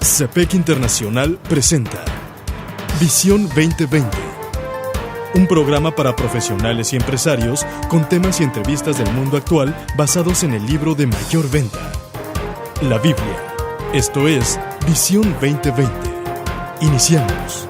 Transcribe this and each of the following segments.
CEPEC Internacional presenta Visión 2020, un programa para profesionales y empresarios con temas y entrevistas del mundo actual basados en el libro de mayor venta, la Biblia. Esto es Visión 2020. Iniciamos.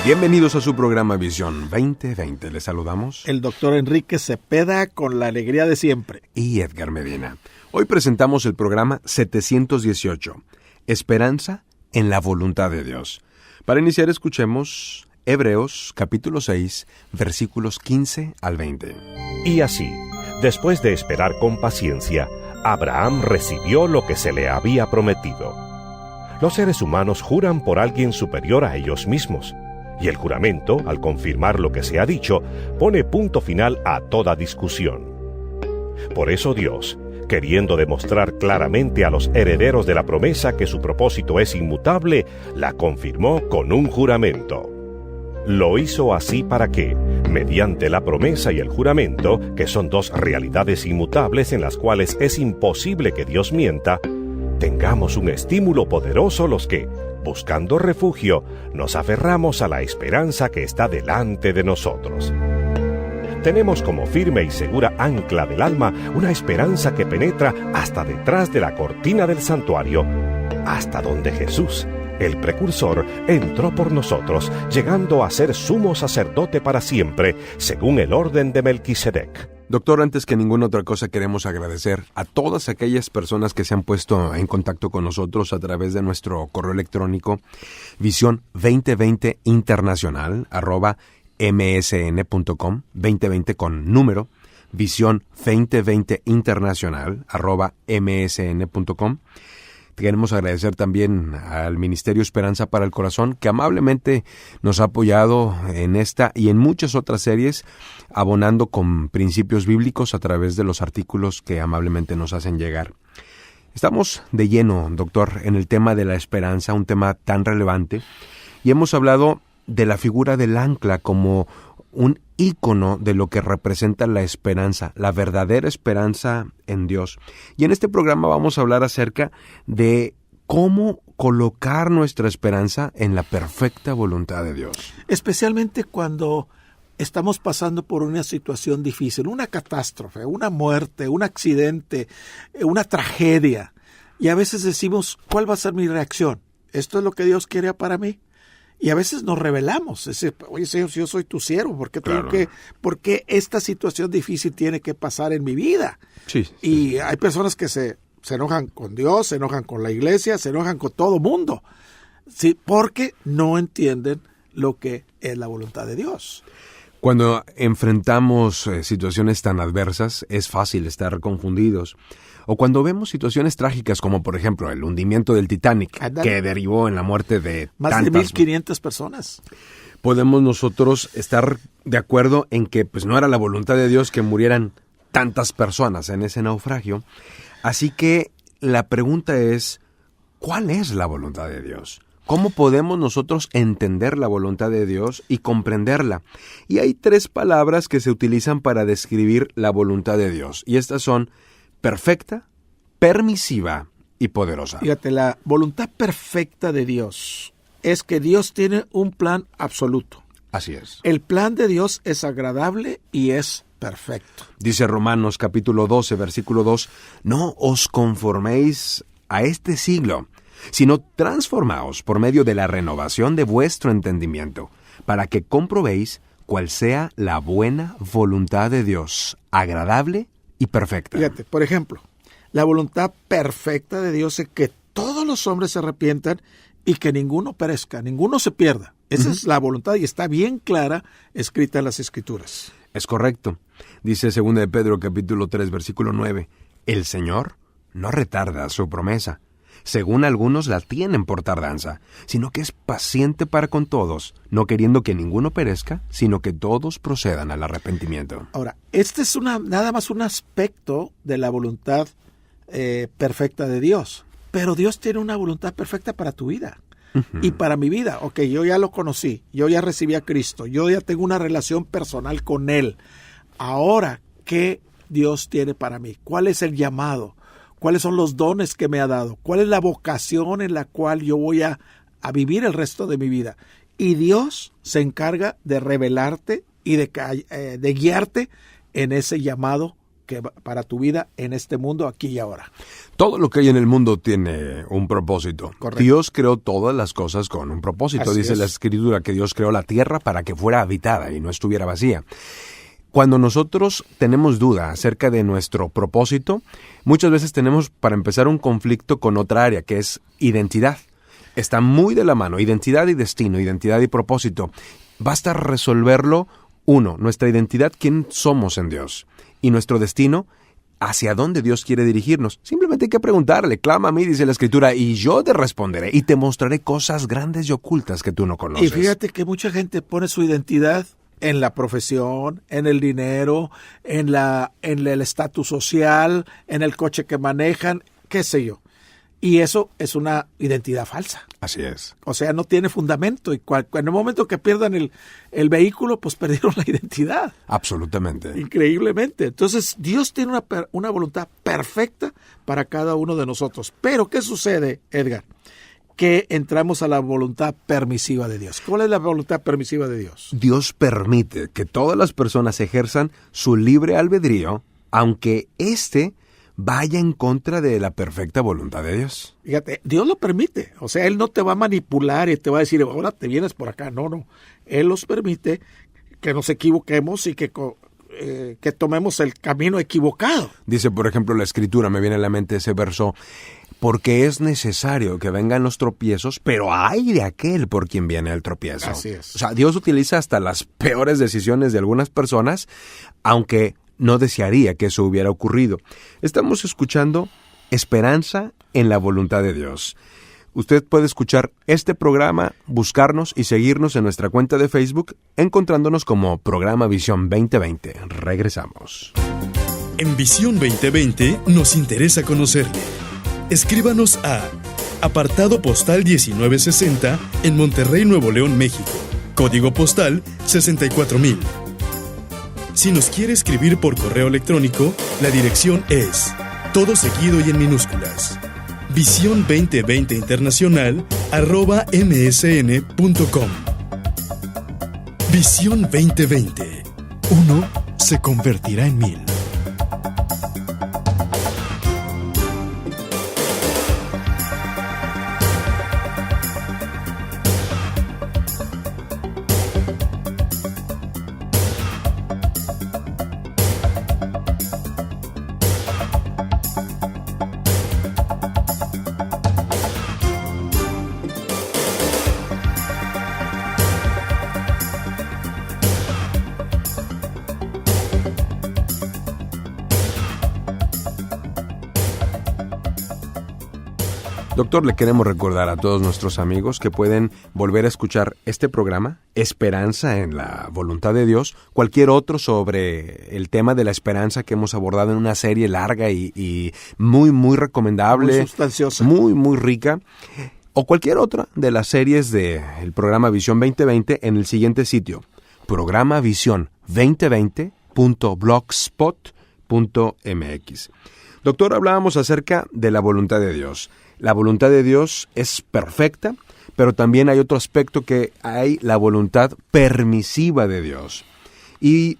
Bienvenidos a su programa Visión 2020. Les saludamos el doctor Enrique Cepeda con la alegría de siempre. Y Edgar Medina. Hoy presentamos el programa 718, Esperanza en la voluntad de Dios. Para iniciar escuchemos Hebreos capítulo 6, versículos 15 al 20. Y así, después de esperar con paciencia, Abraham recibió lo que se le había prometido. Los seres humanos juran por alguien superior a ellos mismos. Y el juramento, al confirmar lo que se ha dicho, pone punto final a toda discusión. Por eso Dios, queriendo demostrar claramente a los herederos de la promesa que su propósito es inmutable, la confirmó con un juramento. Lo hizo así para que, mediante la promesa y el juramento, que son dos realidades inmutables en las cuales es imposible que Dios mienta, tengamos un estímulo poderoso los que, buscando refugio, nos aferramos a la esperanza que está delante de nosotros. Tenemos como firme y segura ancla del alma una esperanza que penetra hasta detrás de la cortina del santuario, hasta donde Jesús, el precursor, entró por nosotros, llegando a ser sumo sacerdote para siempre, según el orden de Melquisedec. Doctor, antes que ninguna otra cosa queremos agradecer a todas aquellas personas que se han puesto en contacto con nosotros a través de nuestro correo electrónico visión 2020 internacional @msn.com, 2020 con número, visión 2020 internacional @msn.com. Queremos agradecer también al Ministerio Esperanza para el Corazón, que amablemente nos ha apoyado en esta y en muchas otras series, abonando con principios bíblicos a través de los artículos que amablemente nos hacen llegar. Estamos de lleno, doctor, en el tema de la esperanza, un tema tan relevante, y hemos hablado de la figura del ancla como un ícono de lo que representa la esperanza, la verdadera esperanza en Dios. Y en este programa vamos a hablar acerca de cómo colocar nuestra esperanza en la perfecta voluntad de Dios. Especialmente cuando estamos pasando por una situación difícil, una catástrofe, una muerte, un accidente, una tragedia. Y a veces decimos, ¿cuál va a ser mi reacción? ¿Esto es lo que Dios quiere para mí? Y a veces nos rebelamos. Oye, Señor, si yo soy tu siervo, ¿por qué esta situación difícil tiene que pasar en mi vida? Sí. Y hay personas que se enojan con Dios, se enojan con la iglesia, se enojan con todo mundo. Sí, porque no entienden lo que es la voluntad de Dios. Cuando enfrentamos situaciones tan adversas, es fácil estar confundidos. O cuando vemos situaciones trágicas como, por ejemplo, el hundimiento del Titanic, que derivó en la muerte de más de 1,500 personas. Podemos nosotros estar de acuerdo en que pues no era la voluntad de Dios que murieran tantas personas en ese naufragio. Así que la pregunta es, ¿cuál es la voluntad de Dios? ¿Cómo podemos nosotros entender la voluntad de Dios y comprenderla? Y hay 3 palabras que se utilizan para describir la voluntad de Dios. Y estas son perfecta, permisiva y poderosa. Fíjate, la voluntad perfecta de Dios es que Dios tiene un plan absoluto. Así es. El plan de Dios es agradable y es perfecto. Dice Romanos capítulo 12, versículo 2, no os conforméis a este siglo, sino transformaos por medio de la renovación de vuestro entendimiento, para que comprobéis cuál sea la buena voluntad de Dios, agradable y perfecta. Fíjate, por ejemplo, la voluntad perfecta de Dios es que todos los hombres se arrepientan y que ninguno perezca, ninguno se pierda. Esa es la voluntad y está bien clara, escrita en las Escrituras. Es correcto. Dice 2 de Pedro capítulo 3, versículo 9, el Señor no retarda su promesa, según algunos la tienen por tardanza, sino que es paciente para con todos, no queriendo que ninguno perezca, sino que todos procedan al arrepentimiento. Ahora, este es nada más un aspecto de la voluntad perfecta de Dios, pero Dios tiene una voluntad perfecta para tu vida. Y para mi vida, ok, yo ya lo conocí, yo ya recibí a Cristo, yo ya tengo una relación personal con Él. ahora, ¿qué Dios tiene para mí? ¿Cuál es el llamado? ¿Cuáles son los dones que me ha dado? ¿Cuál es la vocación en la cual yo voy a vivir el resto de mi vida? Y Dios se encarga de revelarte y de guiarte en ese llamado que para tu vida en este mundo, aquí y ahora. Todo lo que hay en el mundo tiene un propósito. Correcto. Dios creó todas las cosas con un propósito. Así Dice es. la Escritura que Dios creó la tierra para que fuera habitada y no estuviera vacía. Cuando nosotros tenemos duda acerca de nuestro propósito, muchas veces tenemos, para empezar, un conflicto con otra área, que es identidad. Está muy de la mano, identidad y destino, identidad y propósito. Basta resolverlo, uno, nuestra identidad, quién somos en Dios, y nuestro destino, hacia dónde Dios quiere dirigirnos. Simplemente hay que preguntarle, clama a mí, dice la Escritura, y yo te responderé, y te mostraré cosas grandes y ocultas que tú no conoces. Y fíjate que mucha gente pone su identidad en la profesión, en el dinero, en el estatus social, en el coche que manejan, qué sé yo. Y eso es una identidad falsa. Así es. O sea, no tiene fundamento. Y en el momento que pierdan el vehículo, pues perdieron la identidad. Absolutamente. Increíblemente. Entonces, Dios tiene una voluntad perfecta para cada uno de nosotros. Pero, ¿qué sucede, Edgar? Que entramos a la voluntad permisiva de Dios. ¿Cuál es la voluntad permisiva de Dios? Dios permite que todas las personas ejerzan su libre albedrío, aunque éste vaya en contra de la perfecta voluntad de Dios. Fíjate, Dios lo permite. O sea, Él no te va a manipular y te va a decir, ahora te vienes por acá. No. Él los permite que nos equivoquemos y que tomemos el camino equivocado. Dice, por ejemplo, la Escritura, me viene a la mente ese verso, porque es necesario que vengan los tropiezos, pero hay de aquel por quien viene el tropiezo. Así es. O sea, Dios utiliza hasta las peores decisiones de algunas personas, aunque no desearía que eso hubiera ocurrido. Estamos escuchando Esperanza en la voluntad de Dios. Usted puede escuchar este programa, buscarnos y seguirnos en nuestra cuenta de Facebook, encontrándonos como Programa Visión 2020. Regresamos. En Visión 2020 nos interesa conocerle. Escríbanos a apartado postal 1960 en Monterrey, Nuevo León, México. Código postal 64000. Si nos quiere escribir por correo electrónico, la dirección es todo seguido y en minúsculas. Visión 2020 Internacional @msn.com. Visión 2020. Uno se convertirá en 1000. Doctor, le queremos recordar a todos nuestros amigos que pueden volver a escuchar este programa, Esperanza en la Voluntad de Dios, cualquier otro sobre el tema de la esperanza que hemos abordado en una serie larga y muy, muy recomendable. Muy sustanciosa. Muy, muy rica. O cualquier otra de las series del programa Visión 2020 en el siguiente sitio, programavision2020.blogspot.mx. Doctor, hablábamos acerca de la voluntad de Dios. La voluntad de Dios es perfecta, pero también hay otro aspecto que hay la voluntad permisiva de Dios. Y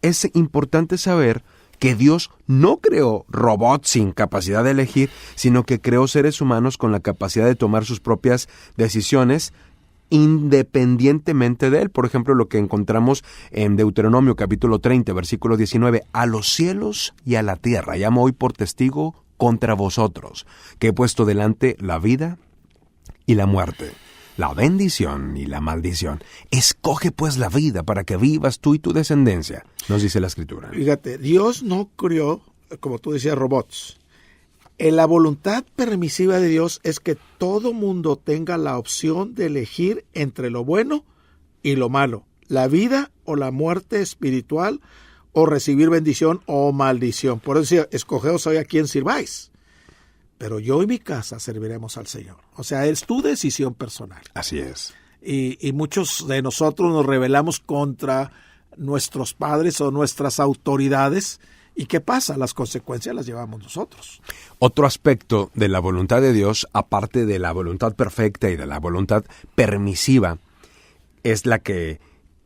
es importante saber que Dios no creó robots sin capacidad de elegir, sino que creó seres humanos con la capacidad de tomar sus propias decisiones independientemente de Él. Por ejemplo, lo que encontramos en Deuteronomio capítulo 30, versículo 19, a los cielos y a la tierra llamo hoy por testigo contra vosotros, que he puesto delante la vida y la muerte, la bendición y la maldición. Escoge pues la vida para que vivas tú y tu descendencia, nos dice la Escritura. Fíjate, Dios no creó, como tú decías, robots. La voluntad permisiva de Dios es que todo mundo tenga la opción de elegir entre lo bueno y lo malo, la vida o la muerte espiritual, o recibir bendición o maldición. Por eso decía, escogeos hoy a quién sirváis. Pero yo y mi casa serviremos al Señor. O sea, es tu decisión personal. Así es. Y muchos de nosotros nos rebelamos contra nuestros padres o nuestras autoridades. ¿Y qué pasa? Las consecuencias las llevamos nosotros. Otro aspecto de la voluntad de Dios, aparte de la voluntad perfecta y de la voluntad permisiva, es la que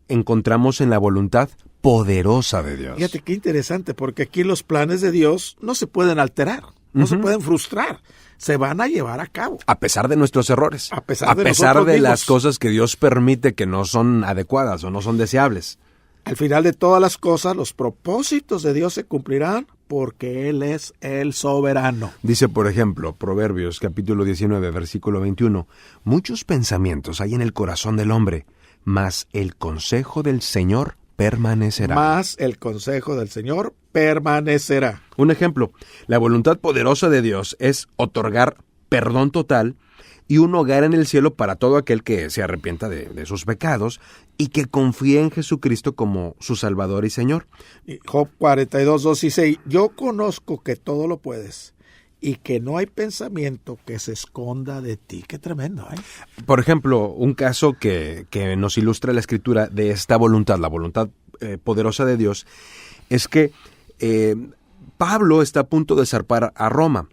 encontramos en la voluntad poderosa de Dios. Fíjate qué interesante, porque aquí los planes de Dios no se pueden alterar, no se pueden frustrar, se van a llevar a cabo. A pesar de nuestros errores, a pesar de las cosas que Dios permite que no son adecuadas o no son deseables. Al final de todas las cosas, los propósitos de Dios se cumplirán porque Él es el soberano. Dice, por ejemplo, Proverbios capítulo 19, versículo 21, muchos pensamientos hay en el corazón del hombre, mas el consejo del Señor permanecerá. Mas el consejo del Señor permanecerá. Un ejemplo, la voluntad poderosa de Dios es otorgar perdón total y un hogar en el cielo para todo aquel que se arrepienta de sus pecados y que confíe en Jesucristo como su Salvador y Señor. Job 42:2 dice, yo conozco que todo lo puedes y que no hay pensamiento que se esconda de ti. Qué tremendo, ¿eh? Por ejemplo, un caso que nos ilustra la Escritura de esta voluntad, la voluntad poderosa de Dios, es que Pablo está a punto de zarpar a Roma.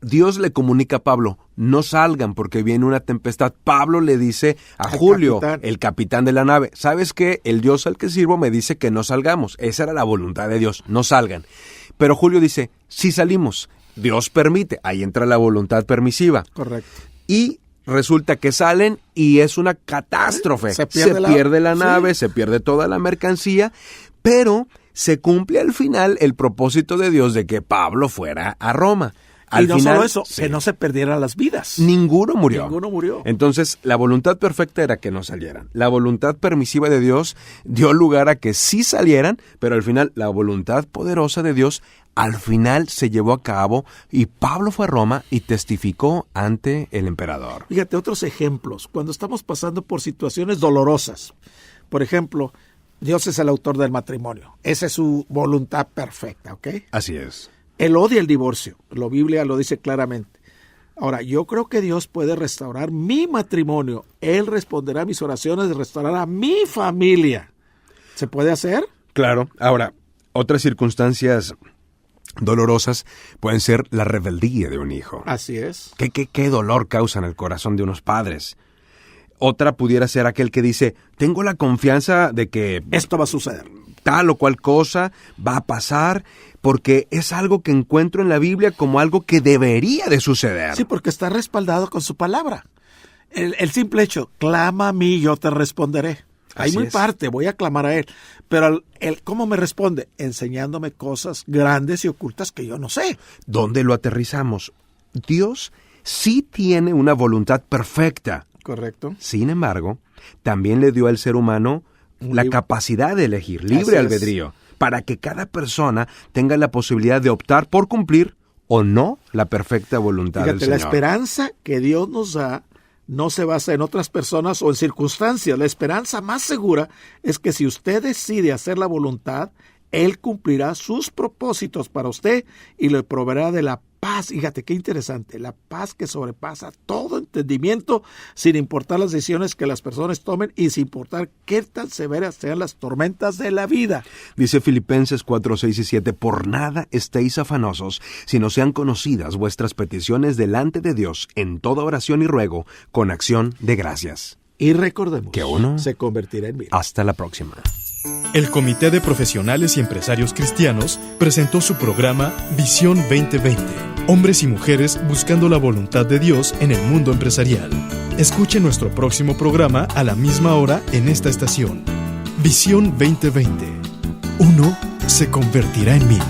Dios le comunica a Pablo, no salgan porque viene una tempestad. Pablo le dice a Julio, el capitán de la nave, ¿sabes qué? El Dios al que sirvo me dice que no salgamos. Esa era la voluntad de Dios, no salgan. Pero Julio dice, sí salimos, Dios permite. Ahí entra la voluntad permisiva. Correcto. Y resulta que salen y es una catástrofe. Se pierde la nave, se pierde toda la mercancía, pero se cumple al final el propósito de Dios de que Pablo fuera a Roma. Y no solo eso, que no se perdieran las vidas. Ninguno murió. Ninguno murió. Entonces, la voluntad perfecta era que no salieran. La voluntad permisiva de Dios dio lugar a que sí salieran, pero al final, la voluntad poderosa de Dios al final se llevó a cabo y Pablo fue a Roma y testificó ante el emperador. Fíjate, otros ejemplos. Cuando estamos pasando por situaciones dolorosas, por ejemplo, Dios es el autor del matrimonio. Esa es su voluntad perfecta, ¿ok? Así es. Él odia el divorcio, la Biblia lo dice claramente. Ahora, yo creo que Dios puede restaurar mi matrimonio. Él responderá a mis oraciones de restaurar a mi familia. ¿Se puede hacer? Claro. Ahora, otras circunstancias dolorosas pueden ser la rebeldía de un hijo. Así es. ¿Qué dolor causa en el corazón de unos padres? Otra pudiera ser aquel que dice, tengo la confianza de que esto va a suceder. Tal o cual cosa va a pasar, porque es algo que encuentro en la Biblia como algo que debería de suceder. Sí, porque está respaldado con su palabra. El simple hecho, clama a mí, yo te responderé. Ahí muy parte, voy a clamar a Él. Pero ¿cómo me responde? Enseñándome cosas grandes y ocultas que yo no sé. ¿Dónde lo aterrizamos? Dios sí tiene una voluntad perfecta. Correcto. Sin embargo, también le dio al ser humano la capacidad de elegir, libre albedrío, para que cada persona tenga la posibilidad de optar por cumplir o no la perfecta voluntad del Señor. La esperanza que Dios nos da no se basa en otras personas o en circunstancias. La esperanza más segura es que si usted decide hacer la voluntad, Él cumplirá sus propósitos para usted y le proveerá de la paz. Fíjate qué interesante, la paz que sobrepasa todo entendimiento, sin importar las decisiones que las personas tomen y sin importar qué tan severas sean las tormentas de la vida. Dice Filipenses 4, 6 y 7, por nada estéis afanosos, sino sean conocidas vuestras peticiones delante de Dios en toda oración y ruego, con acción de gracias. Y recordemos que uno se convertirá en mil. Hasta la próxima. El Comité de Profesionales y Empresarios Cristianos presentó su programa Visión 2020. Hombres y mujeres buscando la voluntad de Dios en el mundo empresarial. Escuche nuestro próximo programa a la misma hora en esta estación. Visión 2020. Uno se convertirá en mil.